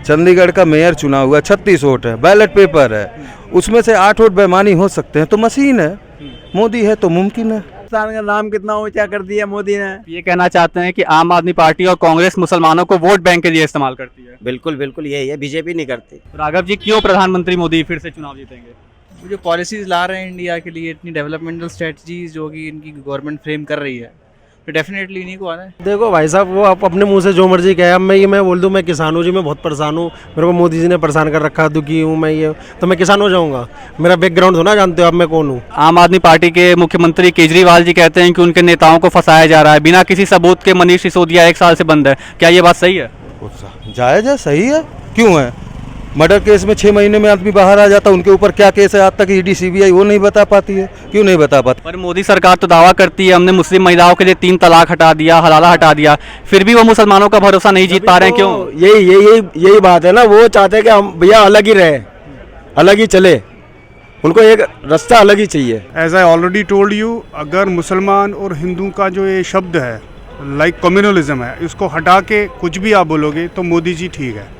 चंडीगढ़ का मेयर चुना हुआ 36 वोट है, बैलेट पेपर है, उसमें से 8 वोट बेईमानी हो सकते हैं, तो मशीन है, मोदी है तो मुमकिन है। पाकिस्तान का नाम कितना ऊंचा कर दिया मोदी ने। ये कहना चाहते हैं कि आम आदमी पार्टी और कांग्रेस मुसलमानों को वोट बैंक के लिए इस्तेमाल करती है। बिल्कुल बिल्कुल यही है, बीजेपी नहीं करती। राघव जी, क्यों प्रधानमंत्री मोदी फिर से चुनाव जीतेंगे? वो जो पॉलिसीज़ ला रहे हैं इंडिया के लिए, इतनी डेवलपमेंटल स्ट्रेटजीज जो कि इनकी गवर्नमेंट फ्रेम कर रही है, तो डेफिनेटली इन्हीं को आना है। देखो भाई साहब, वो आप अपने मुंह से जो मर्जी कहे। अब मैं बोल दूं मैं किसान हूँ जी, मैं बहुत परेशान हूँ, मेरे को मोदी जी ने परेशान कर रखा, दुखी हूँ मैं, ये तो मैं किसान हो जाऊँगा? मेरा बैकग्राउंड थोड़ा जानते हो आप मैं कौन हूँ। आम आदमी पार्टी के मुख्यमंत्री केजरीवाल जी कहते हैं कि उनके नेताओं को फंसाया जा रहा है, बिना किसी सबूत के मनीष सिसोदिया 1 साल से बंद है। क्या ये बात सही है? जायज़ है, सही है, क्यों है? मर्डर केस में 6 महीने में आदमी बाहर आ जाता, उनके ऊपर क्या केस है आज तक ईडी सीबीआई वो नहीं बता पाती है, क्यों नहीं बता पाती? पर मोदी सरकार तो दावा करती है हमने मुस्लिम महिलाओं के लिए 3 तलाक हटा दिया, हलाला हटा दिया, फिर भी वो मुसलमानों का भरोसा नहीं जीत पा रहे हैं, क्यों? यही बात है ना, वो चाहते हैं कि हम भैया अलग ही रहे, अलग ही चले, उनको एक रास्ता अलग ही चाहिए। As I already told you, अगर मुसलमान और हिंदू का जो ये शब्द है लाइक कम्युनलिज्म है, इसको हटा के कुछ भी आप बोलोगे तो मोदी जी ठीक है।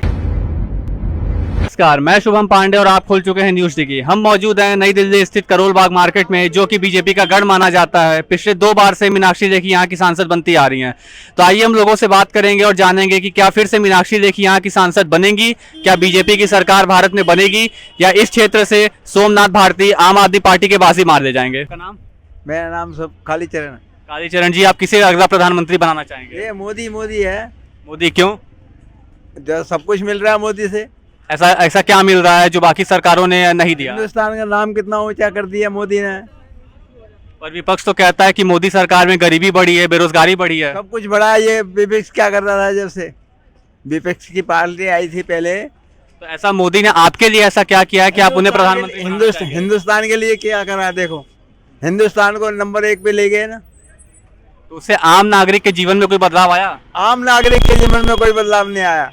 नमस्कार, मैं शुभम पांडे और आप खोल चुके हैं न्यूज टीवी। हम मौजूद हैं नई दिल्ली स्थित करोल बाग मार्केट में, जो कि बीजेपी का गढ़ माना जाता है। पिछले 2 बार से मीनाक्षी लेखी यहाँ की सांसद बनती आ रही हैं। तो आइए हम लोगों से बात करेंगे और जानेंगे कि क्या फिर से मीनाक्षी लेखी यहाँ की सांसद बनेंगी, क्या बीजेपी की सरकार भारत में बनेगी, या इस क्षेत्र से सोमनाथ भारती आम आदमी पार्टी के बाजी मार ले जाएंगे। का नाम? मेरा नाम सब कालीचरण। कालीचरण जी, आप किसे अगला प्रधानमंत्री बनाना चाहेंगे? ये मोदी है, मोदी क्यों? जो सब कुछ मिल रहा है मोदी से। ऐसा क्या मिल रहा है जो बाकी सरकारों ने नहीं दिया? हिंदुस्तान का नाम कितना ऊंचा कर दिया मोदी ने। पर विपक्ष तो कहता है कि मोदी सरकार में गरीबी बढ़ी है, बेरोजगारी बढ़ी है। सब कुछ बढ़ा है। ये विपक्ष क्या कर रहा था जब से विपक्ष की पार्टी आई थी पहले? तो ऐसा मोदी ने आपके लिए ऐसा क्या किया है कि आप उन्हें प्रधानमंत्री? हिंदुस्तान के लिए क्या करा? देखो, हिंदुस्तान को नंबर 1 पे ले गए ना। तो उससे आम नागरिक के जीवन में कोई बदलाव आया? आम नागरिक के जीवन में कोई बदलाव नहीं आया।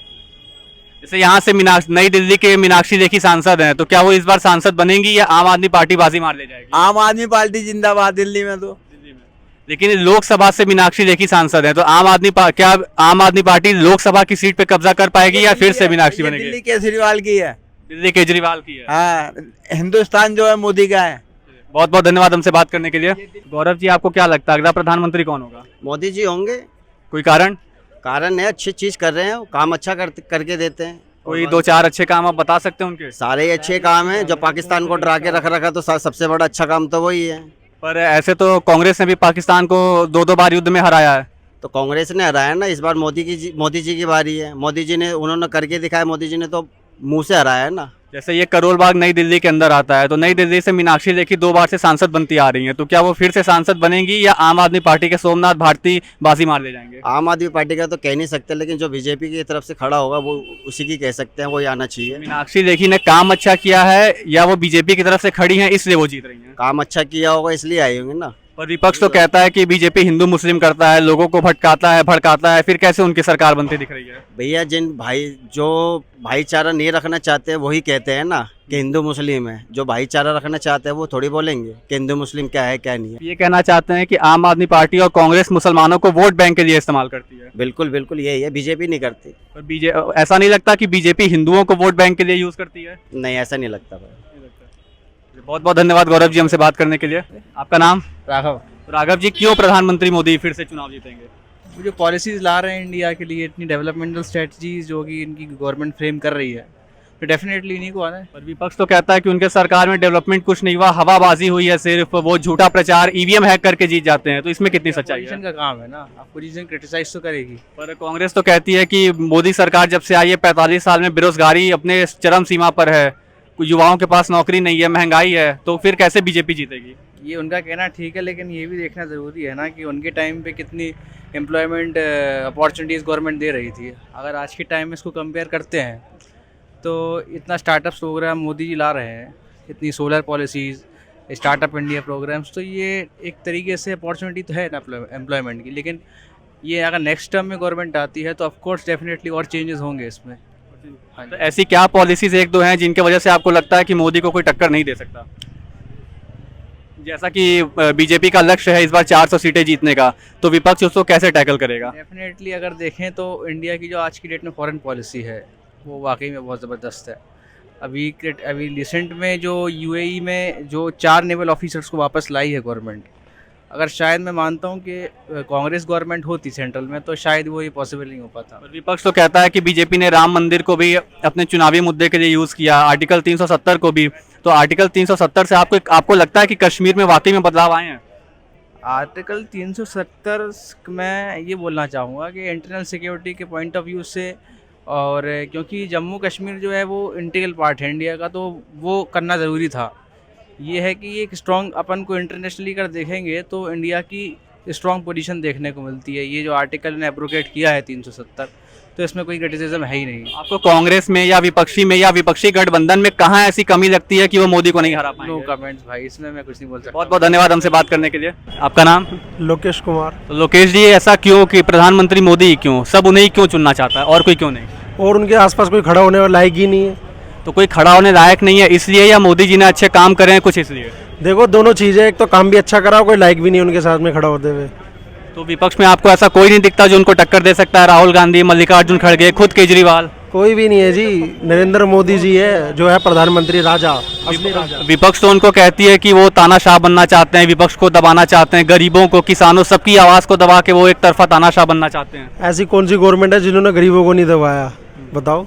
जैसे यहाँ से नई दिल्ली के मीनाक्षी लेखी सांसद हैं, तो क्या वो इस बार सांसद बनेंगी या आम आदमी पार्टी बाजी मार ले जाएगी? आम आदमी पार्टी जिंदाबाद दिल्ली में। तो लेकिन लोकसभा से मीनाक्षी लेखी सांसद है, तो क्या आम आदमी पार्टी लोकसभा की सीट पे कब्जा कर पाएगी या फिर से मीनाक्षी बनेगी? दिल्ली केजरीवाल की है। दिल्ली केजरीवाल की है। हाँ, हिंदुस्तान जो है मोदी का है। बहुत बहुत धन्यवाद हमसे बात करने के लिए। गौरव जी, आपको क्या लगता है अगला प्रधानमंत्री कौन होगा? मोदी जी होंगे। कोई कारण? कारण है, अच्छी चीज कर रहे हैं, काम अच्छा करके देते हैं। कोई 2-4 अच्छे काम आप बता सकते हैं उनके? सारे अच्छे काम हैं। जो पाकिस्तान को डरा के रखा तो सबसे बड़ा अच्छा काम तो वही है। पर ऐसे तो कांग्रेस ने भी पाकिस्तान को 2-2 बार युद्ध में हराया है। तो कांग्रेस ने हराया ना, इस बार मोदी जी की बारी है। मोदी जी ने उन्होंने करके दिखाया, मोदी जी ने तो मुंह से हराया है ना। जैसे ये करोल बाग नई दिल्ली के अंदर आता है, तो नई दिल्ली से मीनाक्षी लेखी 2 बार से सांसद बनती आ रही हैं, तो क्या वो फिर से सांसद बनेंगी या आम आदमी पार्टी के सोमनाथ भारती बाजी मार ले जाएंगे? आम आदमी पार्टी का तो कह नहीं सकते, लेकिन जो बीजेपी की तरफ से खड़ा होगा वो उसी की कह सकते हैं, वो ही आना चाहिए। मीनाक्षी लेखी ने काम अच्छा किया है या वो बीजेपी की तरफ से खड़ी हैं इसलिए वो जीत रही हैं? काम अच्छा किया होगा इसलिए आई होंगे ना। पर विपक्ष तो कहता है कि बीजेपी हिंदू मुस्लिम करता है, लोगों को भड़काता है, फिर कैसे उनकी सरकार बनती दिख रही है? भैया, जो भाईचारा नहीं रखना चाहते हैं वही कहते हैं ना कि हिंदू मुस्लिम है। जो भाईचारा रखना चाहते हैं वो थोड़ी बोलेंगे कि हिंदू मुस्लिम क्या है क्या नहीं है। ये कहना चाहते हैं कि आम आदमी पार्टी और कांग्रेस मुसलमानों को वोट बैंक के लिए इस्तेमाल करती है। बिल्कुल बिल्कुल यही है, बीजेपी नहीं करती। पर ऐसा नहीं लगता कि बीजेपी हिंदुओं को वोट बैंक के लिए यूज करती है? नहीं, ऐसा नहीं लगता भाई। बहुत बहुत धन्यवाद गौरव जी हमसे बात करने के लिए। आपका नाम? राघव। राघव जी, क्यों प्रधानमंत्री मोदी फिर से चुनाव जीतेंगे? वो जो पॉलिसीज़ ला रहे हैं इंडिया के लिए, इतनी डेवलपमेंटल स्ट्रेटजीज जो कि इनकी गवर्नमेंट फ्रेम कर रही है, तो डेफिनेटली इन्हीं को आना है। पर विपक्ष तो कहता है कि उनके सरकार में डेवलपमेंट कुछ नहीं हुआ, हवाबाजी हुई है, सिर्फ वो झूठा प्रचार, ईवीएम हैक करके जीत जाते हैं। तो इसमें कितनी सच्चाई है? अपोजिशन का काम है ना, अपोजिशन क्रिटिसाइज तो करेगी। पर कांग्रेस तो कहती है कि मोदी सरकार जब से आई है 45 साल में बेरोजगारी अपने चरम सीमा पर है, युवाओं के पास नौकरी नहीं है, महंगाई है, तो फिर कैसे बीजेपी जीतेगी? ये उनका कहना ठीक है, लेकिन ये भी देखना ज़रूरी है ना कि उनके टाइम पे कितनी एम्प्लॉयमेंट अपॉर्चुनिटीज़ गवर्नमेंट दे रही थी। अगर आज के टाइम में इसको कंपेयर करते हैं तो इतना स्टार्टअप्स प्रोग्राम मोदी जी ला रहे हैं, इतनी solar policies, startup India programs, तो ये एक तरीके से अपॉर्चुनिटी तो है एम्प्लॉयमेंट की। लेकिन ये अगर नेक्स्ट टर्म में गवर्नमेंट आती है तो ऑफकोर्स डेफिनेटली और चेंजेस होंगे इसमें। हाँ, तो ऐसी क्या पॉलिसीज 1-2 हैं जिनके वजह से आपको लगता है कि मोदी को कोई टक्कर नहीं दे सकता? जैसा कि बीजेपी का लक्ष्य है इस बार 400 सीटें जीतने का, तो विपक्ष उसको कैसे टैकल करेगा? डेफिनेटली अगर देखें तो इंडिया की जो आज की डेट में फॉरेन पॉलिसी है, वो वाकई में बहुत ज़बरदस्त है। अभी रिसेंट में जो यूएई में जो 4 नेवल ऑफिसर्स को वापस लाई है गवर्नमेंट, अगर शायद मैं मानता हूँ कि कांग्रेस गवर्नमेंट होती सेंट्रल में तो शायद वो ये पॉसिबल नहीं हो पाता। पर विपक्ष तो कहता है कि बीजेपी ने राम मंदिर को भी अपने चुनावी मुद्दे के लिए यूज़ किया, आर्टिकल 370 को भी। तो आर्टिकल 370 से आपको लगता है कि कश्मीर में वाकई में बदलाव आए हैं? आर्टिकल 370 मैं ये बोलना चाहूँगा कि इंटरनल सिक्योरिटी के पॉइंट ऑफ व्यू से, और क्योंकि जम्मू कश्मीर जो है वो इंटीग्रल पार्ट है इंडिया का, तो वो करना ज़रूरी था। ये है कि एक स्ट्रॉन्ग अपन को इंटरनेशनली कर देखेंगे तो इंडिया की स्ट्रॉन्ग पोजीशन देखने को मिलती है। ये जो आर्टिकल ने एब्रोगेट किया है 370, तो इसमें कोई क्रिटिसिज्म है ही नहीं। आपको कांग्रेस में या विपक्षी गठबंधन में कहाँ ऐसी कमी लगती है कि वो मोदी को नहीं हरा पाएंगे? नो कमेंट्स भाई, इसमें मैं कुछ नहीं बोल सकता। बहुत बहुत धन्यवाद हमसे बात करने के लिए। आपका नाम? लोकेश कुमार। तो लोकेश जी, ऐसा क्यों कि प्रधानमंत्री मोदी ही क्यों, सब उन्हें ही क्यों चुनना चाहता है और कोई क्यों नहीं? और उनके आसपास कोई खड़ा होने वाला लायक ही नहीं है। तो कोई खड़ा होने लायक नहीं है इसलिए, या मोदी जी ने अच्छे काम करे हैं कुछ इसलिए? देखो दोनों चीज़ें, एक तो काम भी अच्छा करा, कोई लायक भी नहीं है उनके साथ में खड़ा होते हुए। तो विपक्ष में आपको ऐसा कोई नहीं दिखता जो उनको टक्कर दे सकता है? राहुल गांधी, मल्लिकार्जुन खड़गे, खुद केजरीवाल? कोई भी नहीं है जी, नरेंद्र मोदी जी है जो है प्रधानमंत्री, राजा, असली राजा। विपक्ष तो उनको कहती है कि वो तानाशाह बनना चाहते हैं, विपक्ष को दबाना चाहते हैं, गरीबों को, किसानों, सबकी आवाज़ को दबा के वो एक तरफा तानाशाह बनना चाहते हैं। ऐसी कौन सी गवर्नमेंट है जिन्होंने गरीबों को नहीं दबाया? बताओ।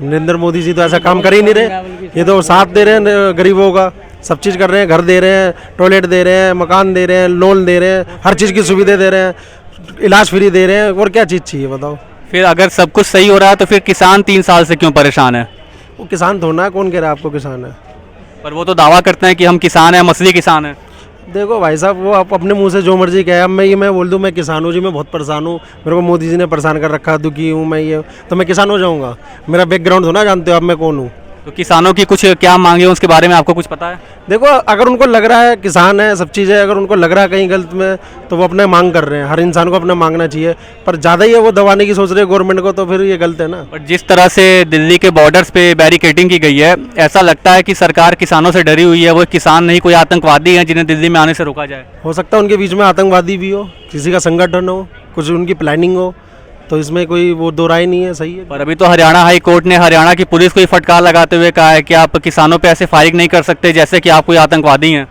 नरेंद्र मोदी जी तो ऐसा काम कर ही नहीं रहे। ये तो साथ दे रहे हैं गरीबों का, सब चीज़ कर रहे हैं, घर दे रहे हैं, टॉयलेट दे रहे हैं, मकान दे रहे हैं, लोन दे रहे हैं, हर चीज़ की सुविधा दे रहे हैं, इलाज फ्री दे रहे हैं, और क्या चीज़ चाहिए बताओ? फिर अगर सब कुछ सही हो रहा है तो फिर किसान 3 साल से क्यों परेशान है? वो किसान थोड़ा है, कौन कह रहा है आपको किसान है? पर वो तो दावा करते हैं कि हम किसान हैं, हम असली किसान हैं। देखो भाई साहब, वो आप अपने मुंह से जो मर्जी कहे। अब मैं बोल दूं मैं किसान हूँ जी, मैं बहुत परेशान हूँ, मेरे को मोदी जी ने परेशान कर रखा, दुखी हूँ मैं, ये तो मैं किसान हो जाऊँगा? मेरा बैकग्राउंड थोड़ा जानते हो अब मैं कौन हूँ। तो किसानों की कुछ क्या मांगे उसके बारे में आपको कुछ पता है? देखो अगर उनको लग रहा है किसान है, सब चीज़ें, अगर उनको लग रहा है कहीं गलत में तो वो अपने मांग कर रहे हैं। हर इंसान को अपना मांगना चाहिए, पर ज़्यादा ही है वो दबाने की सोच रहे हैं गवर्नमेंट को, तो फिर ये गलत है ना। पर जिस तरह से दिल्ली के बॉर्डर्स पे बैरिकेडिंग की गई है, ऐसा लगता है कि सरकार किसानों से डरी हुई है। वो किसान नहीं, कोई आतंकवादी हैं जिन्हें दिल्ली में आने से रोका जाए। हो सकता है उनके बीच में आतंकवादी भी हो, किसी का संगठन हो, कुछ उनकी प्लानिंग हो, तो इसमें कोई वो दो राय नहीं है, सही है। पर अभी तो हरियाणा हाई कोर्ट ने हरियाणा की पुलिस को ही फटकार लगाते हुए कहा है कि आप किसानों पे ऐसे फायरिंग नहीं कर सकते जैसे कि आप कोई आतंकवादी हैं।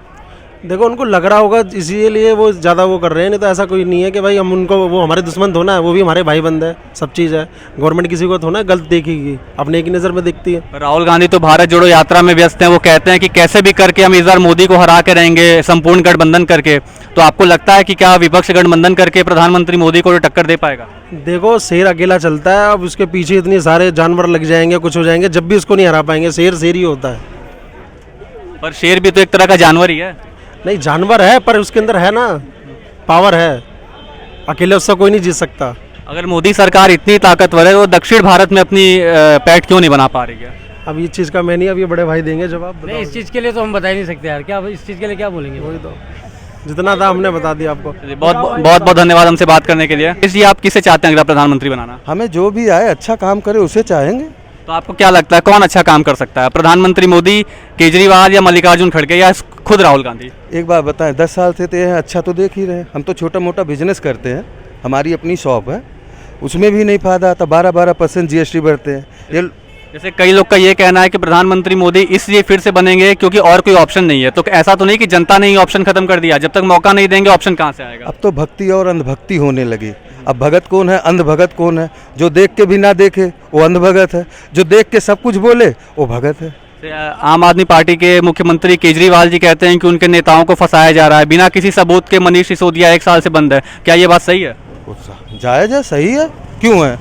देखो उनको लग रहा होगा इसीलिए वो ज़्यादा वो कर रहे हैं, नहीं तो ऐसा कोई नहीं है कि भाई हम उनको, वो हमारे दुश्मन थोड़ा है, वो भी हमारे भाई बंद है, सब चीज़ है। गवर्नमेंट किसी को थोड़ा गलत देखेगी, अपने एक ही नज़र में देखती है। राहुल गांधी तो भारत जोड़ो यात्रा में व्यस्त हैं। वो कहते हैं कि कैसे भी करके हम इस बार मोदी को हरा के रहेंगे, संपूर्ण गठबंधन करके। तो आपको लगता है कि क्या विपक्ष गठबंधन करके प्रधानमंत्री मोदी को टक्कर दे पाएगा? देखो शेर अकेला चलता है, अब उसके पीछे इतने सारे जानवर लग जाएंगे, कुछ हो जाएंगे, जब भी उसको नहीं हरा पाएंगे। शेर शेर ही होता है। पर शेर भी तो एक तरह का जानवर ही है। नहीं जानवर है, पर उसके अंदर है ना पावर है, अकेले उससे कोई नहीं जीत सकता। अगर मोदी सरकार इतनी ताकतवर है तो दक्षिण भारत में अपनी पैठ क्यों नहीं बना पा रही है? अब ये चीज़ का मैं नहीं, अब ये बड़े भाई देंगे जवाब। नहीं, इस चीज़ के लिए तो हम बता ही नहीं सकते यार, क्या इस चीज़ के लिए क्या बोलेंगे? वही तो, जितना था हमने बता दिया आपको। बहुत बहुत धन्यवाद हमसे बात करने के लिए। इसलिए आप किसे चाहते हैं अगला प्रधानमंत्री बनाना? हमें जो भी आए अच्छा काम करे उसे चाहेंगे। तो आपको क्या लगता है कौन अच्छा काम कर सकता है? प्रधानमंत्री मोदी, केजरीवाल, या मल्लिकार्जुन खड़गे, या खुद राहुल गांधी? एक बात बताएं, 10 साल से तो ये अच्छा तो देख ही रहे हैं। हम तो छोटा मोटा बिजनेस करते हैं, हमारी अपनी शॉप है, उसमें भी नहीं फायदा आता। 12% GST बढ़ते हैं। ये जैसे कई लोग का ये कहना है कि प्रधानमंत्री मोदी इसलिए फिर से बनेंगे क्योंकि और कोई ऑप्शन नहीं है। तो ऐसा तो नहीं कि जनता ने ही ऑप्शन खत्म कर दिया? जब तक मौका नहीं देंगे ऑप्शन कहाँ से आएगा? अब तो भक्ति और अंधभक्ति होने लगी। अब भगत कौन है, अंधभगत कौन है? जो देख के भी ना देखे वो अंधभगत है, जो देख के सब कुछ बोले वो भगत है। आम आदमी पार्टी के मुख्यमंत्री केजरीवाल जी कहते हैं कि उनके नेताओं को फंसाया जा रहा है, बिना किसी सबूत के मनीष सिसोदिया 1 साल से बंद है। क्या ये बात सही है? जायज़ है, सही है, क्यों है?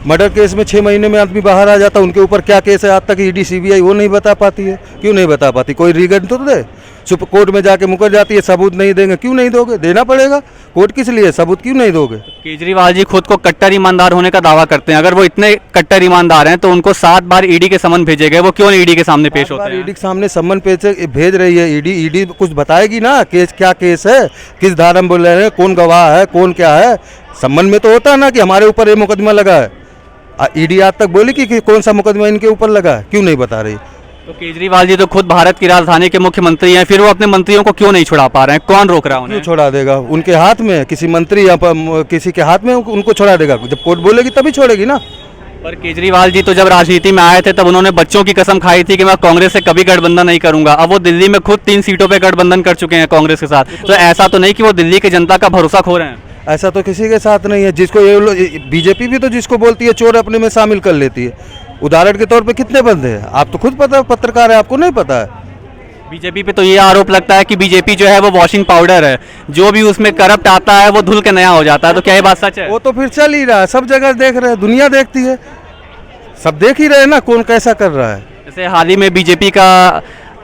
मर्डर केस में 6 महीने में आदमी बाहर आ जाता, उनके ऊपर क्या केस है आज तक ED CBI वो नहीं बता पाती है। क्यों नहीं बता पाती? कोई रीजन तो दे। सुप्रीम कोर्ट में जाके मुकर जाती है, सबूत नहीं देंगे। क्यों नहीं दोगे? देना पड़ेगा। कोर्ट किस लिए? सबूत क्यों नहीं दोगे? केजरीवाल जी खुद को कट्टर ईमानदार होने का दावा करते हैं। अगर वो इतने कट्टर ईमानदार हैं तो उनको 7 बार ED के समन भेजे गए, वो क्यों नहीं ED के सामने पेश होते हैं? ED के सामने समन भेज रही है ED कुछ बताएगी ना, केस क्या केस है, किस धारा में बोल रहे हैं, कौन गवाह है, कौन क्या है। समन में तो होता है ना कि हमारे ऊपर ये मुकदमा लगा है। ED आज तक बोली कि कौन सा मुकदमा इनके ऊपर लगा है, क्यों नहीं बता रही? तो केजरीवाल जी तो खुद भारत की राजधानी के मुख्यमंत्री हैं, फिर वो अपने मंत्रियों को क्यों नहीं छुड़ा पा रहे हैं? कौन रोक रहा है उन्हें? क्यों छोड़ा देगा? उनके हाथ में, किसी मंत्री या किसी के हाथ में उनको छोड़ा देगा। जब कोर्ट बोलेगी तभी छोड़ेगी ना। पर केजरीवाल जी तो जब राजनीति में आए थे तब उन्होंने बच्चों की कसम खाई थी कि मैं कांग्रेस से कभी गठबंधन नहीं करूंगा। अब वो दिल्ली में खुद 3 सीटों पे गठबंधन कर चुके हैं कांग्रेस के साथ, तो ऐसा तो नहीं कि वो दिल्ली की जनता का भरोसा खो रहे हैं। ऐसा तो किसी के साथ नहीं है। जिसको ये बीजेपी भी तो जिसको बोलती है चोर अपने में शामिल कर लेती है। उदाहरण के तौर पे कितने बंदे हैं, आप तो खुद पता पत्रकार है, आपको नहीं पता है। बीजेपी पे तो ये आरोप लगता है कि बीजेपी जो है वो वॉशिंग पाउडर है, जो भी उसमें करप्ट आता है वो धुल के नया हो जाता है। तो क्या ये बात सच है? वो तो फिर चल ही रहा है, सब जगह देख रहे हैं, दुनिया देखती है, सब देख ही रहे हैं ना कौन कैसा कर रहा है। जैसे हाल ही में बीजेपी का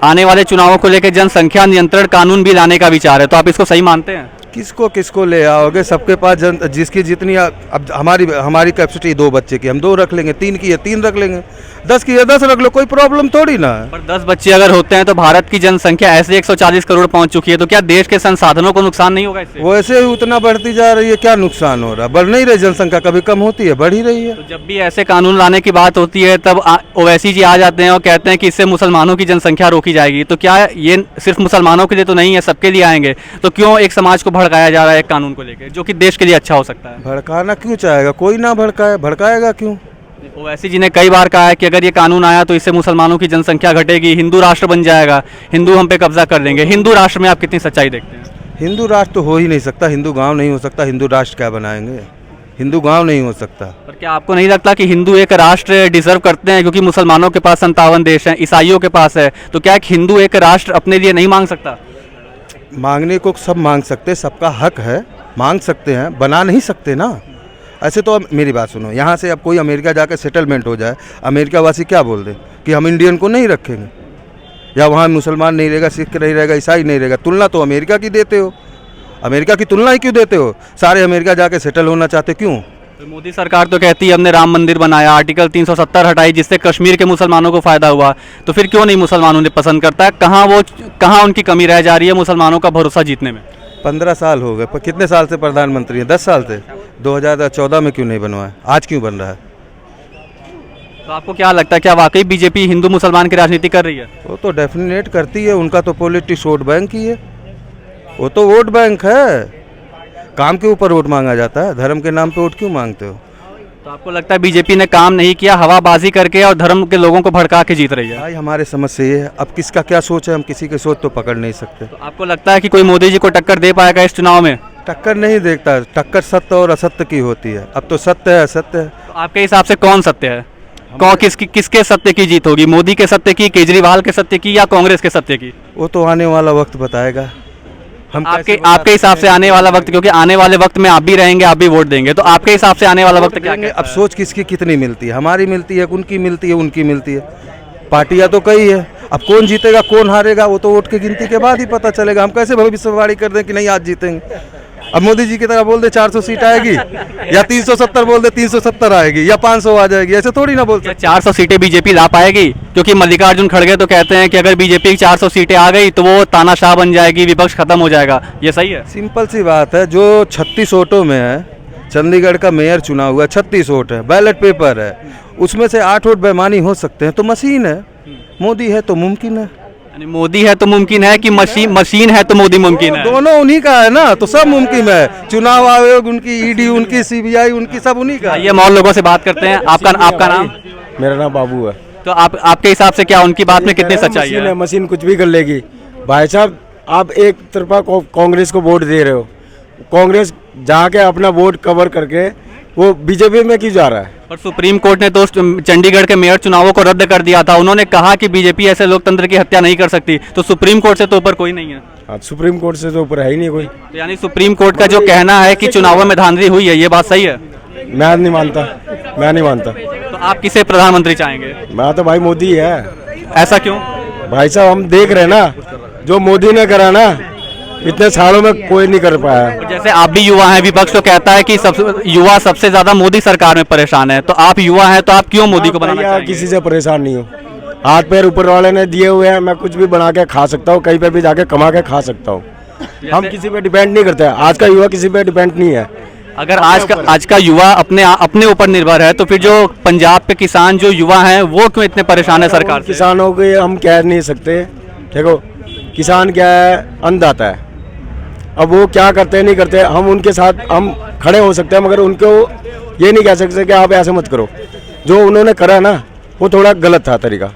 आने वाले चुनावों को लेकर जनसंख्या नियंत्रण कानून भी लाने का विचार है, तो आप इसको सही मानते हैं? किसको किसको ले आओगे, सबके पास जिसकी जितनी अब हमारी कैपेसिटी 2 बच्चे की, हम 2 रख लेंगे, 3 की है 3 रख लेंगे, 10 की है 10 रख लो, कोई प्रॉब्लम थोड़ी ना है। पर 10 बच्चे अगर होते हैं तो भारत की जनसंख्या ऐसे 140 करोड़ पहुंच चुकी है, तो क्या देश के संसाधनों को नुकसान नहीं होगा इससे? वैसे ही उतना बढ़ती जा रही है, क्या नुकसान हो रहा है? बढ़ नहीं रही जनसंख्या, कभी कम होती है, बढ़ ही रही है। तो जब भी ऐसे कानून लाने की बात होती है तब ओवैसी जी आ जाते हैं और कहते हैं कि इससे मुसलमानों की जनसंख्या रोकी जाएगी। तो क्या ये सिर्फ मुसलमानों के लिए तो नहीं है, सबके लिए आएंगे? तो क्यों एक समाज को भड़काया जा रहा है एक कानून को लेकर, जो कि देश के लिए अच्छा हो सकता है? भड़काना क्यों चाहेगा कोई? ना भड़काए, भड़काएगा क्यों? ओवैसी जी ने कई बार कहा है कि अगर ये कानून आया तो इससे मुसलमानों की जनसंख्या घटेगी, हिंदू राष्ट्र बन जाएगा, हिंदू हम पे कब्जा कर लेंगे। हिंदू राष्ट्र में आप कितनी सच्चाई देखते हैं? हिंदू राष्ट्र तो हो ही नहीं सकता, हिंदू गांव नहीं हो सकता, हिंदू राष्ट्र क्या बनाएंगे? हिंदू गांव नहीं हो सकता। पर क्या आपको नहीं लगता कि हिंदू एक राष्ट्र डिजर्व करते हैं? क्योंकि मुसलमानों के पास 57 देश हैं, ईसाइयों के पास है, तो क्या एक हिंदू एक राष्ट्र अपने लिए नहीं मांग सकता? मांगने को सब मांग सकते, सबका हक है, मांग सकते हैं, बना नहीं सकते ना। ऐसे तो मेरी बात सुनो, यहाँ से अब कोई अमेरिका जाकर सेटलमेंट हो जाए, अमेरिका वासी क्या बोल दे कि हम इंडियन को नहीं रखेंगे, या वहाँ मुसलमान नहीं रहेगा, सिख नहीं रहेगा, ईसाई नहीं रहेगा। तुलना तो अमेरिका की देते हो, अमेरिका की तुलना ही क्यों देते हो? सारे अमेरिका जाके सेटल होना चाहते, क्यों? तो मोदी सरकार तो कहती है हमने राम मंदिर बनाया, आर्टिकल 370 हटाई, जिससे कश्मीर के मुसलमानों को फायदा हुआ, तो फिर क्यों नहीं मुसलमानों ने पसंद करता है? कहाँ उनकी कमी रह जा रही है मुसलमानों का भरोसा जीतने में? 15 साल हो गए, पर कितने साल से प्रधानमंत्री हैं? 10 साल से। 2014 में क्यों नहीं बनवाया, आज क्यों बन रहा है? तो आपको क्या लगता है, क्या वाकई बीजेपी हिंदू मुसलमान की राजनीति कर रही है? वो तो डेफिनेट करती है, उनका तो पॉलिटिक्स वोट बैंक ही है, वो तो वोट बैंक है। काम के ऊपर वोट मांगा जाता है, धर्म के नाम पे वोट क्यों मांगते हो? तो आपको लगता है बीजेपी ने काम नहीं किया, हवाबाजी करके और धर्म के लोगों को भड़का के जीत रही है? भाई हमारे समझ से ये है, अब किसका क्या सोच है हम किसी की सोच तो पकड़ नहीं सकते। तो आपको लगता है कि कोई मोदी जी को टक्कर दे पाएगा इस चुनाव में? टक्कर नहीं देखता, टक्कर सत्य और असत्य की होती है। अब तो सत्य है, असत्य है। तो आपके हिसाब से कौन सत्य है? कौन किसके सत्य की जीत होगी? मोदी के सत्य की, केजरीवाल के सत्य की, या कांग्रेस के सत्य की? वो तो आने वाला वक्त बताएगा। हम आपके हिसाब से आने वाला वक्त, क्योंकि आने वाले वक्त में आप भी रहेंगे, आप भी वोट देंगे, तो आपके हिसाब से आने वाला वक्त क्या है? अब सोच किसकी कितनी मिलती है? हमारी मिलती है, उनकी मिलती है, उनकी मिलती है। पार्टियां तो कई है, अब कौन जीतेगा कौन हारेगा वो तो वोट की गिनती के बाद ही पता चलेगा। हम कैसे भविष्यवाणी कर दें कि नहीं आज जीतेंगे? अब मोदी जी की तरह बोल दे 400 सीट आएगी, या 370 बोल दे 370 आएगी, या 500 आ जाएगी, ऐसे थोड़ी ना बोल सकते। 400 सीटें बीजेपी ला पाएगी? क्योंकि मल्लिकार्जुन खड़गे तो कहते हैं कि अगर बीजेपी की 400 सीटें आ गई तो वो तानाशाह बन जाएगी, विपक्ष खत्म हो जाएगा। ये सही है? सिंपल सी बात है, जो 36 वोटों में है, चंडीगढ़ का मेयर चुना हुआ है, 36 वोट है, बैलेट पेपर है, उसमें से 8 वोट बेईमानी हो सकते हैं, तो मशीन है। मोदी है तो मुमकिन है। मोदी है तो मुमकिन है कि मशीन है तो मोदी मुमकिन है? दोनों उन्हीं का है ना, तो सब मुमकिन है। चुनाव आयोग उनकी, ईडी उनकी, सीबीआई उनकी, सब उन्हीं का। ये और लोगों से बात करते हैं। आपका नाम? मेरा नाम बाबू है। तो आपके हिसाब से क्या उनकी बात में कितनी सच्चाई है? मशीन कुछ भी कर लेगी भाई साहब। आप एक तरफा कांग्रेस को वोट दे रहे हो, कांग्रेस जाके अपना वोट कवर करके वो बीजेपी में क्यों जा रहा है? और सुप्रीम कोर्ट ने तो चंडीगढ़ के मेयर चुनावों को रद्द कर दिया था। उन्होंने कहा कि बीजेपी ऐसे लोकतंत्र की हत्या नहीं कर सकती। तो सुप्रीम कोर्ट से तो ऊपर कोई नहीं है। हाँ, सुप्रीम कोर्ट से तो ऊपर है ही नहीं कोई। तो यानी सुप्रीम कोर्ट का जो कहना है कि चुनावों में धांधली हुई है, ये बात सही है? मैं नहीं मानता, मैं नहीं मानता। तो आप किसे प्रधानमंत्री चाहेंगे? मैं तो भाई मोदी है। ऐसा क्यों? भाई साहब हम देख रहे हैं ना, जो मोदी ने करा ना इतने सालों में कोई नहीं कर पाया। जैसे आप भी युवा हैं, विपक्ष तो कहता है कि युवा सबसे ज्यादा मोदी सरकार में परेशान है, तो आप युवा हैं तो आप क्यों मोदी को बनाना चाहेंगे? किसी से परेशान नहीं हूँ, हाथ पैर ऊपर वाले ने दिए हुए हैं, मैं कुछ भी बना के खा सकता हूँ, कहीं पे भी जाके कमा के खा सकता हूँ। हम किसी पे डिपेंड नहीं करते। आज का युवा किसी पे डिपेंड नहीं है। अगर आज का युवा अपने ऊपर निर्भर है, तो फिर जो पंजाब के किसान जो युवा हैं वो क्यों इतने परेशान है सरकार से? किसानों के हम कह नहीं सकते। देखो किसान क्या है, अन्नदाता है। अब वो क्या करते नहीं करते, हम उनके साथ हम खड़े हो सकते हैं, मगर उनको ये नहीं कह सकते कि आप ऐसे मत करो। जो उन्होंने करा ना वो थोड़ा गलत था तरीका।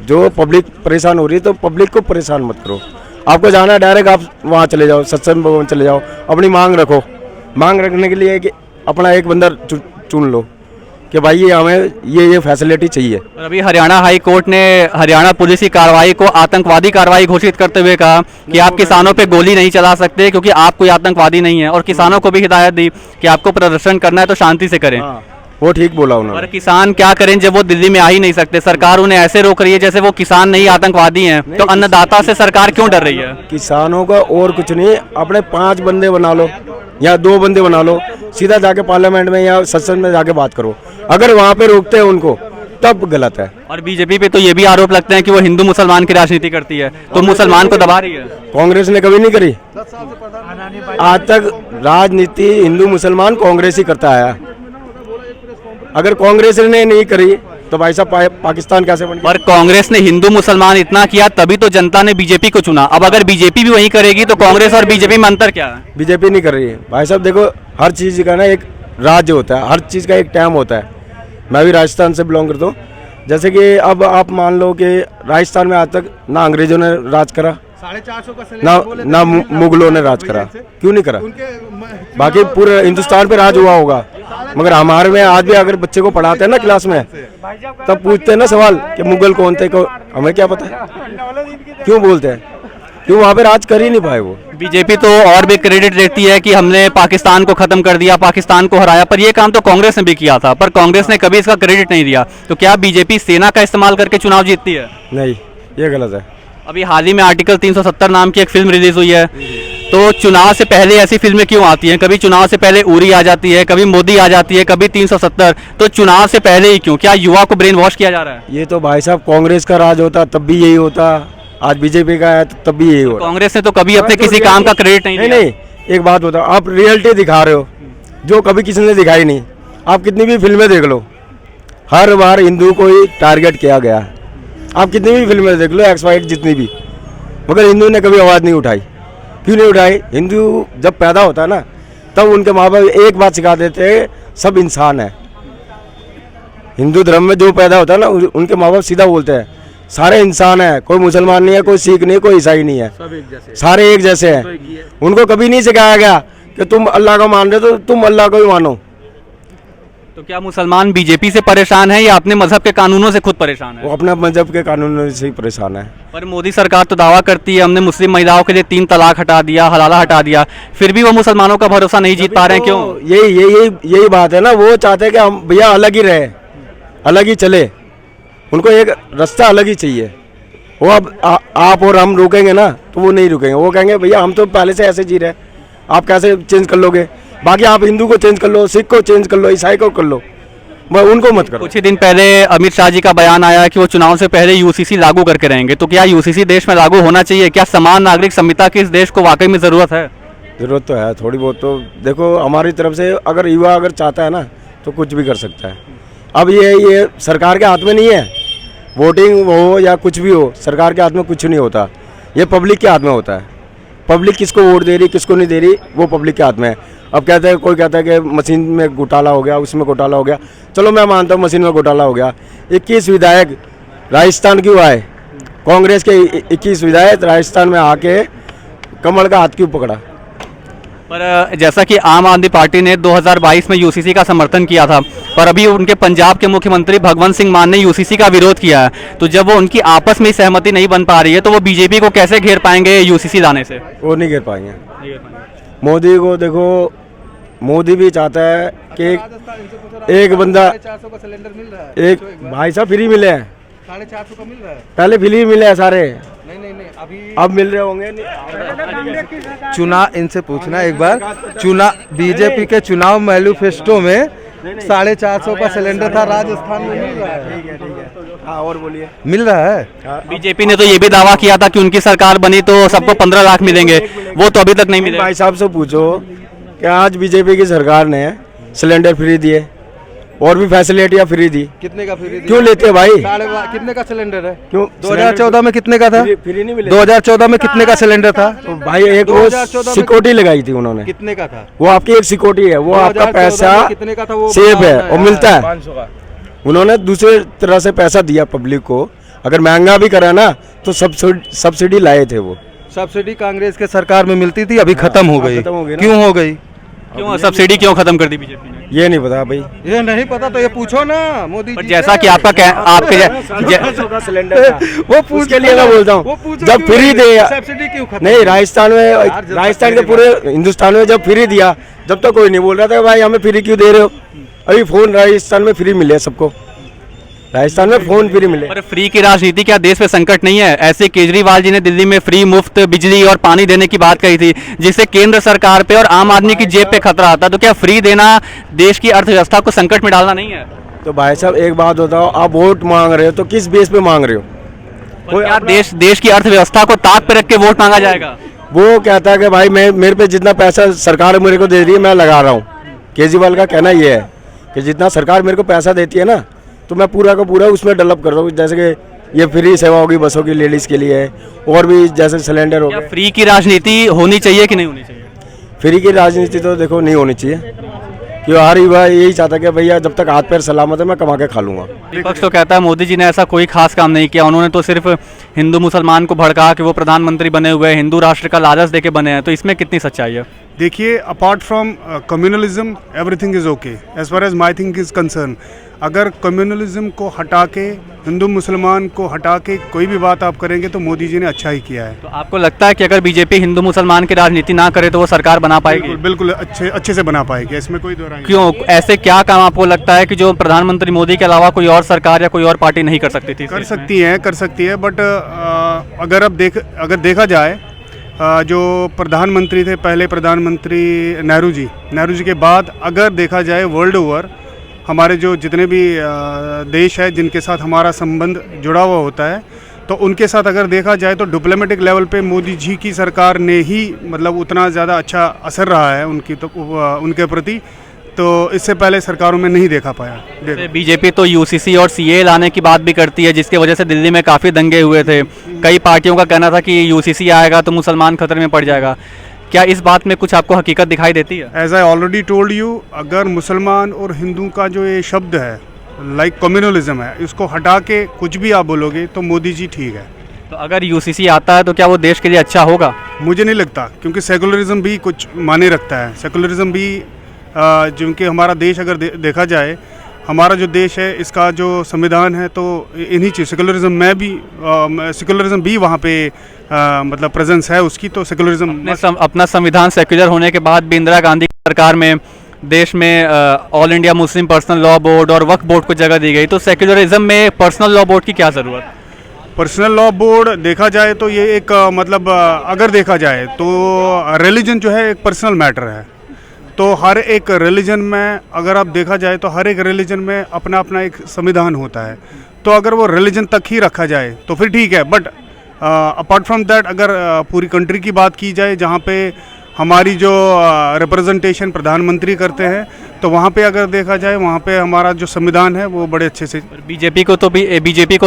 जो पब्लिक परेशान हो रही है तो पब्लिक को परेशान मत करो। आपको जाना है डायरेक्ट आप वहाँ चले जाओ, सत्संग भवन चले जाओ, अपनी मांग रखो। मांग रखने के लिए कि अपना एक बंदा चुन लो कि भाई ये हमें ये फैसिलिटी चाहिए। और अभी हरियाणा हाई कोर्ट ने हरियाणा पुलिस की कार्रवाई को आतंकवादी कार्रवाई घोषित करते हुए कहा कि आप किसानों पे गोली नहीं चला सकते क्योंकि आप कोई आतंकवादी नहीं है, और किसानों को भी हिदायत दी कि आपको प्रदर्शन करना है तो शांति से करें। वो ठीक बोला और उन्होंने। किसान क्या करें जब वो दिल्ली में आ ही नहीं सकते, सरकार उन्हें ऐसे रोक रही है जैसे वो किसान नहीं आतंकवादी हैं। तो अन्नदाता से सरकार क्यों डर रही है? किसानों का और कुछ नहीं, अपने 5 बंदे बना लो या 2 बंदे बना लो, सीधा जाके पार्लियामेंट में या सदन में जाके बात करो। अगर वहाँ पे रोकते हैं उनको तब गलत है। और बीजेपी पे तो ये भी आरोप लगते हैं कि वो हिंदू मुसलमान की राजनीति करती है, तो मुसलमान को दबा रही है। कांग्रेस ने कभी नहीं करी आज तक राजनीति, हिंदू मुसलमान कांग्रेस ही करता आया। अगर कांग्रेस ने नहीं करी तो भाई साहब पाकिस्तान कैसे बन गया? पर कांग्रेस ने हिंदू मुसलमान इतना किया तभी तो जनता ने बीजेपी को चुना। अब अगर बीजेपी भी वही करेगी तो कांग्रेस और बीजेपी में अंतर क्या है? बीजेपी नहीं कर रही है भाई साहब। देखो हर चीज़ का ना एक राज्य होता है, हर चीज़ का एक टाइम होता है। मैं भी राजस्थान से बिलोंग करता हूँ। जैसे कि अब आप मान लो कि राजस्थान में आज तक ना अंग्रेजों ने राज करा, 450 ना मुगलों ने राज करा। क्यों नहीं करा? बाकी पूरे हिंदुस्तान पे राज हुआ होगा, मगर हमारे में आज भी अगर बच्चे को पढ़ाते हैं ना क्लास में तब पूछते हैं ना सवाल कि मुगल कौन थे, हमें क्या पता है? क्यों बोलते हैं? क्यों वहाँ पे राज कर ही नहीं पाए वो। बीजेपी तो और भी क्रेडिट देती है कि हमने पाकिस्तान को खत्म कर दिया, पाकिस्तान को हराया, पर ये काम तो कांग्रेस ने भी किया था, पर कांग्रेस ने कभी इसका क्रेडिट नहीं दिया। तो क्या बीजेपी सेना का इस्तेमाल करके चुनाव जीतती है? नहीं, ये गलत है। अभी हाल ही में आर्टिकल 370 नाम की एक फिल्म रिलीज हुई है, तो चुनाव से पहले ऐसी फिल्में क्यों आती हैं? कभी चुनाव से पहले उरी आ जाती है, कभी मोदी आ जाती है, कभी 370, तो चुनाव से पहले ही क्यों? क्या युवा को ब्रेन वॉश किया जा रहा है? ये तो भाई साहब कांग्रेस का राज होता तब भी यही होता, आज बीजेपी का है तो तब भी यही होता। कांग्रेस ने तो कभी अपने किसी काम का क्रेडिट नहीं दिया। नहीं, एक बात बताओ, आप रियलिटी दिखा रहे हो जो कभी किसी ने दिखाई नहीं। आप कितनी भी फिल्में देख लो, हर बार हिंदू को ही टारगेट किया गया है। आप कितनी भी फिल्में देख लो, एक्स-वाई जितनी भी, मगर हिंदू ने कभी आवाज़ नहीं उठाई। क्यों नहीं उठाई? हिंदू जब पैदा होता है ना तब उनके माँ बाप एक बात सिखा देते हैं, सब इंसान है। हिंदू धर्म में जो पैदा होता है ना उनके माँ बाप सीधा बोलते हैं सारे इंसान है, कोई मुसलमान नहीं है, कोई सिख नहीं, कोई ईसाई नहीं है, सब एक जैसे, सारे एक जैसे हैं। उनको कभी नहीं सिखाया गया कि तुम अल्लाह को मान रहे हो तो तुम अल्लाह को ही मानो। तो क्या मुसलमान बीजेपी से परेशान है या अपने मजहब के कानूनों से खुद परेशान है? वो अपने मजहब के कानूनों से ही परेशान है। पर मोदी सरकार तो दावा करती है हमने मुस्लिम महिलाओं के लिए 3 तलाक हटा दिया, हलाला हटा दिया, फिर भी वो मुसलमानों का भरोसा नहीं जीत पा रहे हैं। क्यों? यही बात है ना, वो चाहते हैं कि हम भैया अलग ही रहे, अलग ही चले, उनको एक रास्ता अलग ही चाहिए। वो अब आप और हम रोकेंगे ना तो वो नहीं रुकेंगे। वो कहेंगे भैया हम तो पहले से ऐसे जी रहे, आप कैसे चेंज कर लोगे? बाकी आप हिंदू को चेंज कर लो, सिख को चेंज कर लो, ईसाई को कर लो, उनको मत करो। कुछ ही दिन पहले अमित शाह जी का बयान आया कि वो चुनाव से पहले यूसीसी लागू करके रहेंगे, तो क्या यूसीसी देश में लागू होना चाहिए? क्या समान नागरिक संहिता की इस देश को वाकई में ज़रूरत है? ज़रूरत तो है थोड़ी बहुत। तो देखो हमारी तरफ से अगर युवा अगर चाहता है ना तो कुछ भी कर सकता है। अब ये सरकार के हाथ में नहीं है, वोटिंग हो या कुछ भी हो, सरकार के हाथ में कुछ नहीं होता, ये पब्लिक के हाथ में होता है। पब्लिक किसको वोट दे रही किसको नहीं दे रही वो पब्लिक के हाथ में है। अब कहते हैं, कोई कहता है कि मशीन में घोटाला हो गया, उसमें घोटाला हो गया, चलो मैं मानता हूँ मशीन में घोटाला हो गया। 21 विधायक राजस्थान क्यों आए? कांग्रेस के 21 विधायक राजस्थान में आके कमल का हाथ क्यों पकड़ा? पर जैसा कि आम आदमी पार्टी ने 2022 में यूसीसी का समर्थन किया था, पर अभी उनके पंजाब के मुख्यमंत्री भगवंत सिंह मान ने यूसीसी का विरोध किया है, तो जब वो उनकी आपस में सहमति नहीं बन पा रही है तो वो बीजेपी को कैसे घेर पाएंगे यूसीसी लाने से? वो नहीं घेर पाएंगे। मोदी को देखो, मोदी भी चाहता है कि एक बंदा, एक भाई साहब फ्री मिले हैं, 450 का मिल रहा है, पहले फ्री मिले हैं सारे, नहीं अभी अब मिल रहे होंगे। चुनाव इनसे पूछना एक बार, बीजेपी के चुनाव मैनिफेस्टो में 450 का सिलेंडर था, राजस्थान में मिल रहा है। ठीक है। हाँ और बोलिए। मिल रहा है। बीजेपी ने तो ये भी दावा किया था कि उनकी सरकार बनी तो सबको 15 लाख मिलेंगे, वो तो अभी तक नहीं मिले। भाई साहब से पूछो कि आज बीजेपी की सरकार ने सिलेंडर फ्री दिए और भी फैसिलिटियाँ फ्री दी, कितने का फ्री? क्यों लेते हैं भाई? कितने का सिलेंडर है? क्यों? 2014 में कितने का था? फ्री नहीं मिले। 2014 में कितने का सिलेंडर था? तो भाई एक वो सिक्योरिटी लगाई थी उन्होंने, कितने का था? वो आपकी एक सिक्योरिटी है, वो आपका पैसा कितने का था? वो सेफ है और मिलता है। उन्होंने दूसरे तरह से पैसा दिया पब्लिक को, अगर महंगा भी करा ना तो सब्सिडी लाए थे वो। सब्सिडी कांग्रेस के सरकार में मिलती थी, अभी खत्म हो गई। खत्म हो गई ना। क्यों हो गई? क्यों सब्सिडी क्यों खत्म कर दी बीजेपी ने? ये नहीं पता भाई। ये नहीं पता तो ये पूछो ना मोदी पर जी जैसा से। कि आपके सिलेंडर वो पूछ उसके लिए मैं बोलता वो हूँ, पूछो जब क्यों फ्री दे, सब्सिडी क्यों खत्म? नहीं राजस्थान में, जब राजस्थान के पहली पूरे हिंदुस्तान में जब फ्री दिया, जब तक कोई नहीं बोल रहा था भाई हमें फ्री क्यों दे रहे हो। अभी फोन राजस्थान में फ्री मिले सबको, राजस्थान में फोन फ्री मिले। पर फ्री की राजनीति क्या देश पे संकट नहीं है? ऐसे केजरीवाल जी ने दिल्ली में फ्री मुफ्त बिजली और पानी देने की बात कही थी, जिससे केंद्र सरकार पे और आम आदमी की जेब पे खतरा आता। तो क्या फ्री देना देश की अर्थव्यवस्था को संकट में डालना नहीं है? तो भाई साहब एक बात बताओ, आप वोट मांग रहे हो तो किस बेस पे मांग रहे हो? पर क्या देश की अर्थव्यवस्था को ताक पे रख के वोट मांगा जाएगा? वो कहता है कि भाई मैं, मेरे पे जितना पैसा सरकार मेरे को दे रही है मैं लगा रहा हूँ। केजरीवाल का कहना ये है कि जितना सरकार मेरे को पैसा देती है ना तो मैं पूरा का पूरा उसमें डेवलप कर रहा हूँ। जैसे कि ये फ्री सेवा होगी बसों की लेडीज़ के लिए, और भी जैसे सिलेंडर हो क्या गए। फ्री की राजनीति होनी चाहिए कि नहीं होनी चाहिए? फ्री की राजनीति तो देखो नहीं होनी चाहिए, क्यों हर युवा यही चाहता है कि भैया जब तक हाथ पैर सलामत है मैं कमा के खा लूँगा। विपक्ष तो कहता है मोदी जी ने ऐसा कोई खास काम नहीं किया, उन्होंने तो सिर्फ हिंदू मुसलमान को भड़का के वो प्रधानमंत्री बने हुए हैं, हिंदू राष्ट्र का लालच देके बने हैं। तो इसमें कितनी सच्चाई है? देखिए, apart from communalism everything is okay as far as my think is concern. अगर कम्युनलिज्म को हटा के, हिंदू मुसलमान को हटा के कोई भी बात आप करेंगे तो मोदी जी ने अच्छा ही किया है। तो आपको लगता है कि अगर बीजेपी हिंदू मुसलमान की राजनीति ना करे तो वो सरकार बना पाएगी? बिल्कुल अच्छे से बना पाएगी, इसमें कोई दो राय नहीं। क्यों? ऐसे क्या काम आपको लगता है कि जो प्रधानमंत्री मोदी के अलावा कोई और सरकार या कोई और पार्टी नहीं कर सकती थी? कर सकती है बट अगर देखा जाए, जो प्रधानमंत्री थे पहले, प्रधानमंत्री नेहरू जी के बाद अगर देखा जाए वर्ल्ड ओवर हमारे जो जितने भी देश है जिनके साथ हमारा संबंध जुड़ा हुआ होता है, तो उनके साथ अगर देखा जाए तो डिप्लोमेटिक लेवल पे मोदी जी की सरकार ने ही मतलब उतना ज़्यादा अच्छा असर रहा है उनके प्रति, तो इससे पहले सरकारों में नहीं देखा पाया। बीजेपी तो यूसीसी और सीए लाने की बात भी करती है, जिसकी वजह से दिल्ली में काफ़ी दंगे हुए थे। कई पार्टियों का कहना था कि यूसीसी आएगा तो मुसलमान खतरे में पड़ जाएगा। क्या इस बात में कुछ आपको हकीकत दिखाई देती है? As I already told you, अगर मुसलमान और हिंदू का जो ये शब्द है लाइक कम्युनलिज्म है, इसको हटा के कुछ भी आप बोलोगे तो मोदी जी ठीक है। तो अगर यूसीसी आता है तो क्या वो देश के लिए अच्छा होगा? मुझे नहीं लगता, क्योंकि सेकुलरिज्म भी कुछ माने रखता है। सेकुलरिज्म भी क्योंकि हमारा देश अगर देखा जाए, हमारा जो देश है इसका जो संविधान है तो इन्हीं चीज़ सेकुलरिज्म भी वहाँ पे मतलब प्रेजेंस है उसकी, तो सेकुलरिज्म अपना संविधान सेक्युलर होने के बाद भी इंदिरा गांधी की सरकार में देश में all India Muslim personal law board और वक्फ बोर्ड को जगह दी गई। तो सेक्युलरिज्म में पर्सनल लॉ बोर्ड की क्या ज़रूरत? पर्सनल लॉ बोर्ड देखा जाए तो ये एक मतलब अगर देखा जाए तो रिलीजन जो है एक पर्सनल मैटर है, तो हर एक रिलीजन में अगर आप देखा जाए तो हर एक रिलीजन में अपना अपना एक संविधान होता है, तो अगर वो रिलीजन तक ही रखा जाए तो फिर ठीक है। बट अपार्ट फ्रॉम दैट अगर पूरी कंट्री की बात की जाए जहाँ पे हमारी जो रिप्रेजेंटेशन प्रधानमंत्री करते हैं, तो वहाँ पे अगर देखा जाए वहाँ पे हमारा जो संविधान है वो बड़े अच्छे से। बीजेपी को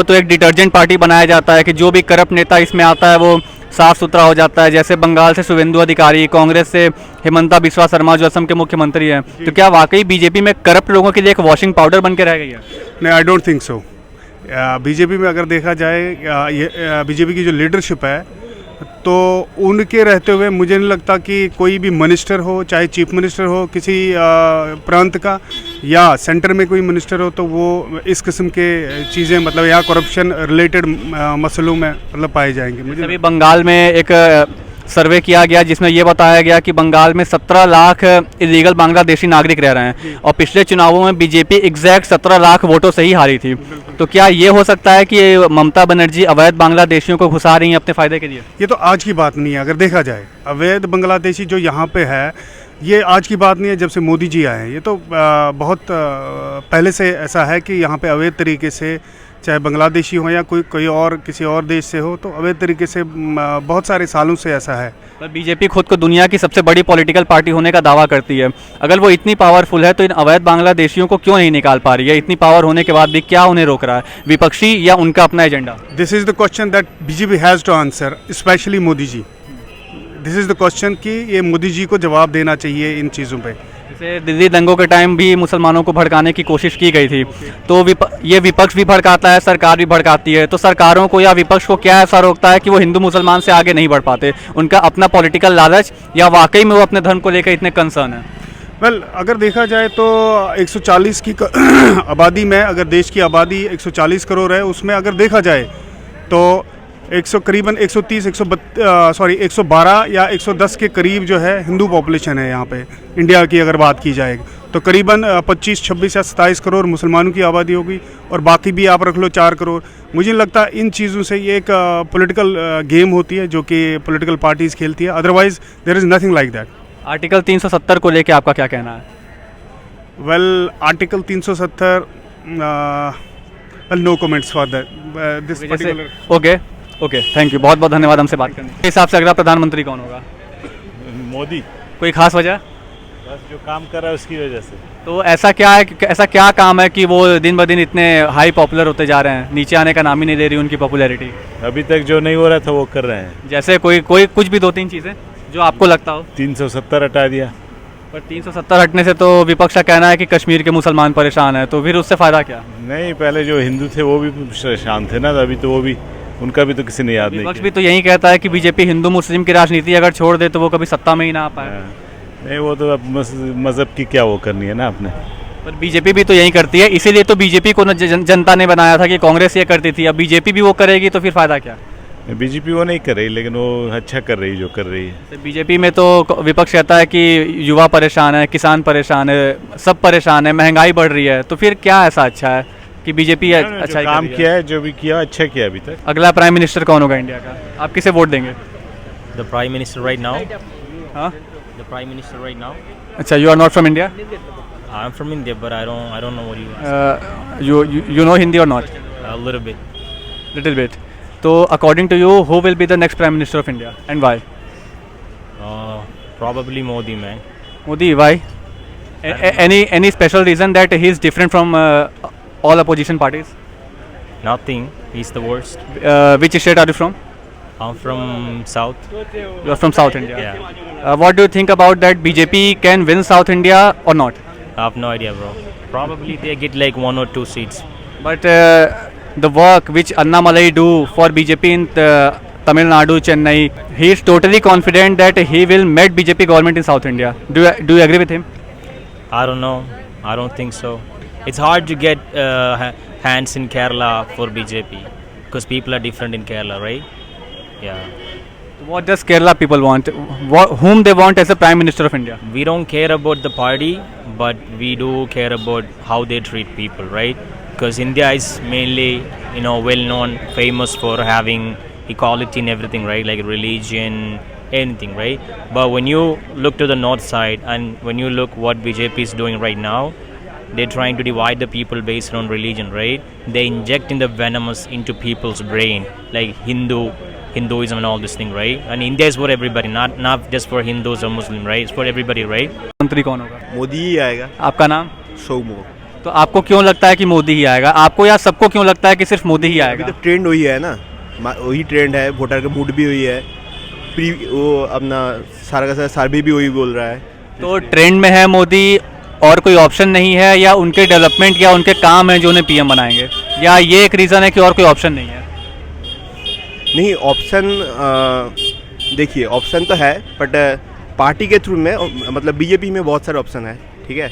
तो एक डिटर्जेंट पार्टी बनाया जाता है कि जो भी करप्ट नेता इसमें आता है वो साफ सुथरा हो जाता है। जैसे बंगाल से शुभेंदु अधिकारी, कांग्रेस से हिमंता बिस्वा शर्मा जो असम के मुख्यमंत्री हैं, तो क्या वाकई बीजेपी में करप्ट लोगों के लिए एक वॉशिंग पाउडर बन के रह गई है? नहीं, I don't think so. BJP में अगर देखा जाए, बीजेपी की जो लीडरशिप है तो उनके रहते हुए मुझे नहीं लगता कि कोई भी मिनिस्टर हो, चाहे चीफ मिनिस्टर हो किसी प्रांत का या सेंटर में कोई मिनिस्टर हो, तो वो इस किस्म के चीज़ें मतलब या करप्शन रिलेटेड मसलों में मतलब पाए जाएंगे। मुझे अभी बंगाल में एक सर्वे किया गया जिसमें ये बताया गया कि बंगाल में 17 लाख इलीगल बांग्लादेशी नागरिक रह रहे हैं और पिछले चुनावों में बीजेपी एग्जैक्ट 17 लाख वोटों से ही हारी थी। तो क्या ये हो सकता है कि ममता बनर्जी अवैध बांग्लादेशियों को घुसा रही हैं अपने फ़ायदे के लिए? ये तो आज की बात नहीं है। अगर देखा जाए अवैध बांग्लादेशी जो यहाँ पे है, ये आज की बात नहीं है जब से मोदी जी आए हैं। ये तो बहुत पहले से ऐसा है कि यहाँ पे अवैध तरीके से, चाहे बांग्लादेशी हो या कोई और किसी और देश से हो, तो अवैध तरीके से बहुत सारे सालों से ऐसा है। पर बीजेपी खुद को दुनिया की सबसे बड़ी पॉलिटिकल पार्टी होने का दावा करती है। अगर वो इतनी पावरफुल है तो इन अवैध बांग्लादेशियों को क्यों नहीं निकाल पा रही है? इतनी पावर होने के बाद भी क्या उन्हें रोक रहा है? विपक्षी या उनका अपना एजेंडा? This is the question that BJP has to answer, specially Modi ji. This is the question कि ये मोदी जी को जवाब देना चाहिए इन चीज़ों पे। जैसे दिल्ली दंगों के टाइम भी मुसलमानों को भड़काने की कोशिश की गई थी, तो ये विपक्ष भी भड़काता है, सरकार भी भड़काती है, तो सरकारों को या विपक्ष को क्या ऐसा रोकता है कि वो हिंदू मुसलमान से आगे नहीं बढ़ पाते? उनका अपना पॉलिटिकल लालच या वाकई में वो अपने धर्म को लेकर इतने कंसर्न है? वेल अगर देखा जाए तो 140 की आबादी में, अगर देश की आबादी 140 करोड़ है, उसमें अगर देखा जाए तो करीबन 112 या 110 के करीब जो है हिंदू पॉपुलेशन है यहाँ पे। इंडिया की अगर बात की जाए तो करीबन 25, 26 या 27 करोड़ मुसलमानों की आबादी होगी, और बाकी भी आप रख लो 4 करोड़। मुझे लगता है इन चीज़ों से ये एक पॉलिटिकल गेम होती है जो कि पॉलिटिकल पार्टीज़ खेलती है, otherwise there is nothing like that. Article 370 को लेके आपका क्या कहना है? Well article 370 no comments for that this particular. Okay thank you, बहुत बहुत धन्यवाद हमसे बात करने के हिसाब से अगला प्रधानमंत्री कौन होगा? मोदी। कोई खास वजह? बस जो काम कर रहा है उसकी वजह से। तो ऐसा क्या काम है कि वो दिन ब दिन इतने हाई पॉपुलर होते जा रहे हैं, नीचे आने का नाम ही नहीं ले रही उनकी पॉपुलैरिटी? अभी तक जो नहीं हो रहा था वो कर रहे हैं। जैसे कोई कुछ भी 2-3 चीज़ें जो आपको लगता हो। 370 हटा दिया। पर 370 हटने से तो विपक्ष का कहना है कि कश्मीर के मुसलमान परेशान है, तो फिर उससे फ़ायदा क्या? नहीं, पहले जो हिंदू थे वो भी परेशान थे ना, अभी तो वो भी, उनका भी तो किसी ने याद नहीं विपक्ष भी तो यही कहता है कि बीजेपी हिंदू मुस्लिम की राजनीति अगर छोड़ दे तो वो कभी सत्ता में ही ना आ पाए। नहीं, वो तो अब मज़हब की क्या वो करनी है ना आपने। पर बीजेपी भी तो यही करती है, इसीलिए तो बीजेपी को जनता ने बनाया था कि कांग्रेस ये करती थी, अब बीजेपी भी वो करेगी तो फिर फ़ायदा क्या? बीजेपी वो नहीं कर रही, लेकिन वो अच्छा कर रही जो कर रही है। बीजेपी में तो विपक्ष कहता है कि युवा परेशान है, किसान परेशान है, सब परेशान है, महंगाई बढ़ रही है, तो फिर क्या ऐसा अच्छा है कि बीजेपी अच्छा काम किया है, जो भी किया अच्छा किया अभी तक। अगला प्राइम मिनिस्टर कौन होगा इंडिया का? आप किसे वोट देंगे? The Prime Minister right now? हाँ? The Prime Minister right now? अच्छा, you are not from India? I'm from India, but I don't know what you asked. You know Hindi or not? A little bit. Little bit. So according to you, who will be the next Prime Minister of India and why? Probably Modi, man. Modi, why? Any special reason that he is different from all opposition parties? Nothing. He's the worst. Which state are you from? I'm from South. You are from South India. Yeah. What do you think about that? BJP can win South India or not? I have no idea, bro. Probably they get like 1 or 2 seats. But the work which Annamalai do for BJP in Tamil Nadu, Chennai, he is totally confident that he will meet BJP government in South India. Do you agree with him? I don't know. I don't think so. It's hard to get hands in Kerala for BJP because people are different in Kerala, right? Yeah. What does Kerala people want? Whom they want as a Prime Minister of India? We don't care about the party, but we do care about how they treat people, right? Because India is mainly, well known, famous for having equality in everything, right? Like religion, anything, right? But when you look to the north side and when you look what BJP is doing right now, they're trying to divide the people based on religion, right? They inject in the venomous into people's brain, like Hinduism and all this thing, right? And India is for everybody, not just for Hindus or Muslim, right? It's for everybody, right? मंत्री कौन होगा? मोदी ही आएगा। आपका नाम? शोमो। तो आपको क्यों लगता है कि मोदी ही आएगा? आपको या सबको क्यों लगता है कि सिर्फ मोदी ही आएगा? अभी तो ट्रेंड वही है ना, वही ट्रेंड है, वोटर का मूड भी वही है, वो अपना सारा का सारा सर्वे भी वही बोल रहा है। तो ट्रेंड में है मोदी और कोई ऑप्शन नहीं है, या उनके डेवलपमेंट या उनके काम हैं जो उन्हें पीएम बनाएंगे, या ये एक रीज़न है कि और कोई ऑप्शन नहीं है? नहीं, ऑप्शन देखिए, ऑप्शन तो है, बट पार्टी के थ्रू में, मतलब बीजेपी में बहुत सारे ऑप्शन है, ठीक है?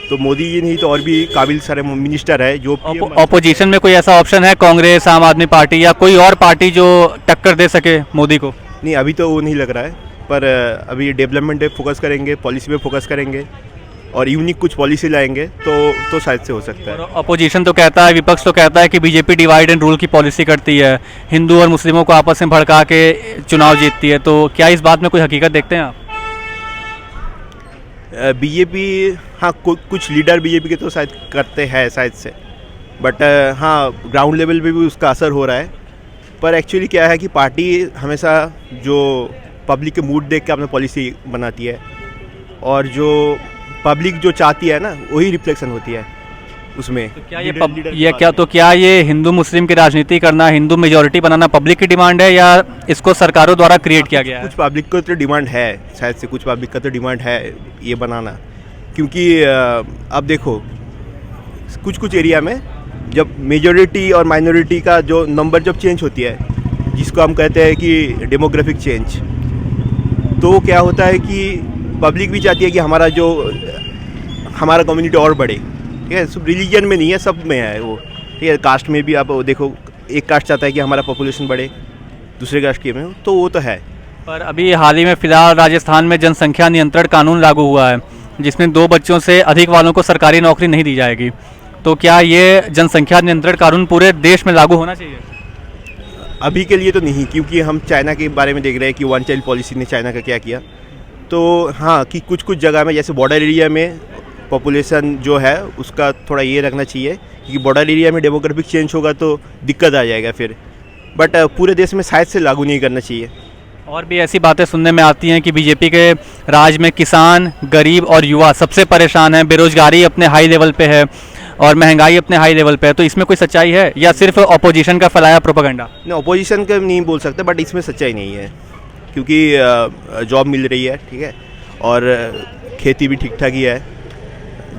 तो मोदी ये नहीं तो और भी काबिल सारे मिनिस्टर है जो ऑपोजिशन में कोई ऐसा ऑप्शन है, कांग्रेस, आम आदमी पार्टी या कोई और पार्टी जो टक्कर दे सके मोदी को? नहीं, अभी तो वो नहीं लग रहा है, पर अभी डेवलपमेंट पे फोकस करेंगे, पॉलिसी पे फोकस करेंगे और यूनिक कुछ पॉलिसी लाएंगे तो शायद से हो सकता है। अपोजिशन तो कहता है, विपक्ष तो कहता है कि बीजेपी डिवाइड एंड रूल की पॉलिसी करती है, हिंदू और मुस्लिमों को आपस में भड़का के चुनाव जीतती है, तो क्या इस बात में कोई हकीकत देखते हैं आप? बीजेपी, हाँ, कुछ लीडर बीजेपी के तो शायद करते हैं शायद से, बट हाँ, ग्राउंड लेवल पे भी उसका असर हो रहा है। पर एक्चुअली क्या है कि पार्टी हमेशा जो पब्लिक के मूड देख के अपनी पॉलिसी बनाती है, और जो पब्लिक जो चाहती है ना वही रिफ्लेक्शन होती है उसमें। तो क्या ये हिंदू मुस्लिम की राजनीति करना, हिंदू मेजॉरिटी बनाना पब्लिक की डिमांड है, या इसको सरकारों द्वारा क्रिएट किया गया है? कुछ पब्लिक को तो डिमांड है, शायद से कुछ पब्लिक का तो डिमांड है ये बनाना, क्योंकि अब देखो कुछ कुछ एरिया में जब मेजॉरिटी और माइनॉरिटी का जो नंबर जब चेंज होती है, जिसको हम कहते हैं कि डेमोग्राफिक चेंज, तो क्या होता है कि पब्लिक भी चाहती है कि हमारा कम्युनिटी और बढ़े। ठीक है, सिर्फ रिलीजन में नहीं है, सब में है वो। ठीक है, कास्ट में भी आप देखो, एक कास्ट चाहता है कि हमारा पॉपुलेशन बढ़े, दूसरे कास्ट के में, तो वो तो है। पर अभी हाल ही में फिलहाल राजस्थान में जनसंख्या नियंत्रण कानून लागू हुआ है, जिसमें 2 बच्चों से अधिक वालों को सरकारी नौकरी नहीं दी जाएगी। तो क्या ये जनसंख्या नियंत्रण कानून पूरे देश में लागू होना चाहिए? अभी के लिए तो नहीं, क्योंकि हम चाइना के बारे में देख रहे हैं कि 1 चाइल्ड पॉलिसी ने चाइना का क्या किया। तो हाँ, कि कुछ कुछ जगह में जैसे बॉर्डर एरिया में पॉपुलेशन जो है उसका थोड़ा ये रखना चाहिए, क्योंकि बॉर्डर एरिया में डेमोग्राफिक चेंज होगा तो दिक्कत आ जाएगा फिर। बट पूरे देश में शायद से लागू नहीं करना चाहिए। और भी ऐसी बातें सुनने में आती हैं कि बीजेपी के राज में किसान, गरीब और युवा सबसे परेशान हैं, बेरोजगारी अपने हाई लेवल पे है और महंगाई अपने हाई लेवल पे है। तो इसमें कोई सच्चाई है या सिर्फ अपोजिशन का फैलाया प्रोपेगेंडा? नहीं, अपोजिशन का नहीं बोल सकते, बट इसमें सच्चाई नहीं है, क्योंकि जॉब मिल रही है। ठीक है, और खेती भी ठीक ठाक ही है।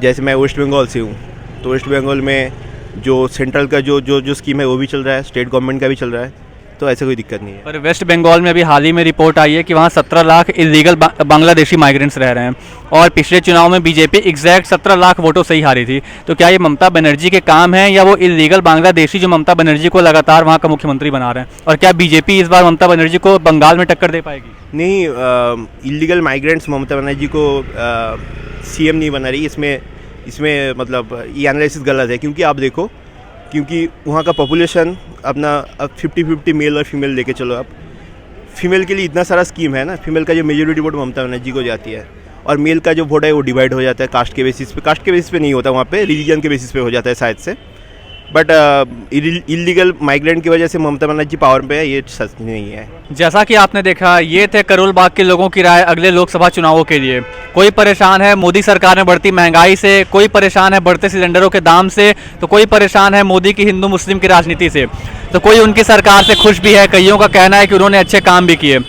जैसे मैं वेस्ट बंगाल से हूँ, तो वेस्ट बंगाल में जो सेंट्रल का जो स्कीम है वो भी चल रहा है, स्टेट गवर्नमेंट का भी चल रहा है, तो ऐसे कोई दिक्कत नहीं है। पर वेस्ट बंगाल में अभी हाल ही में रिपोर्ट आई है कि वहाँ 17 लाख इलीगल बांग्लादेशी माइग्रेंट्स रह रहे हैं और पिछले चुनाव में बीजेपी एग्जैक्ट 17 लाख वोटों से ही हारी थी। तो क्या ये ममता बनर्जी के काम है या वो इलीगल बांग्लादेशी जो ममता बनर्जी को लगातार वहाँ का मुख्यमंत्री बना रहे हैं? और क्या बीजेपी इस बार ममता बनर्जी को बंगाल में टक्कर दे पाएगी? नहीं, इलीगल माइग्रेंट्स ममता बनर्जी को सीएम नहीं बना रही। इसमें मतलब ये एनालिसिस गलत है, क्योंकि आप देखो, क्योंकि वहाँ का पॉपुलेशन अपना अब 50-50 मेल और फीमेल लेके चलो आप। फीमेल के लिए इतना सारा स्कीम है ना, फीमेल का जो मेजॉरिटी वोट ममता बनर्जी को जाती है और मेल का जो वोट है वो डिवाइड हो जाता है कास्ट के बेसिस पे। कास्ट के बेसिस पे नहीं होता वहाँ पे, रिलीजन के बेसिस पे हो जाता है शायद से। बट इलीगल माइग्रेंट की वजह से ममता बनर्जी पावर पे है, ये सच नहीं है। जैसा कि आपने देखा, ये थे करोल बाग के लोगों की राय अगले लोकसभा चुनावों के लिए। कोई परेशान है मोदी सरकार में बढ़ती महंगाई से, कोई परेशान है बढ़ते सिलेंडरों के दाम से, तो कोई परेशान है मोदी की हिंदू मुस्लिम की राजनीति से, तो कोई उनकी सरकार से खुश भी है। कईयों का कहना है कि उन्होंने अच्छे काम भी किए।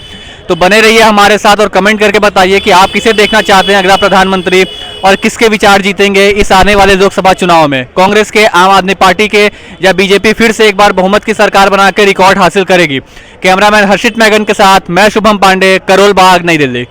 तो बने रहिए हमारे साथ और कमेंट करके बताइए कि आप किसे देखना चाहते हैं अगला प्रधानमंत्री और किसके विचार जीतेंगे इस आने वाले लोकसभा चुनाव में, कांग्रेस के, आम आदमी पार्टी के या बीजेपी फिर से एक बार बहुमत की सरकार बनाकर रिकॉर्ड हासिल करेगी। कैमरामैन हर्षित मैगन के साथ मैं शुभम पांडे, करोल बाग, नई दिल्ली।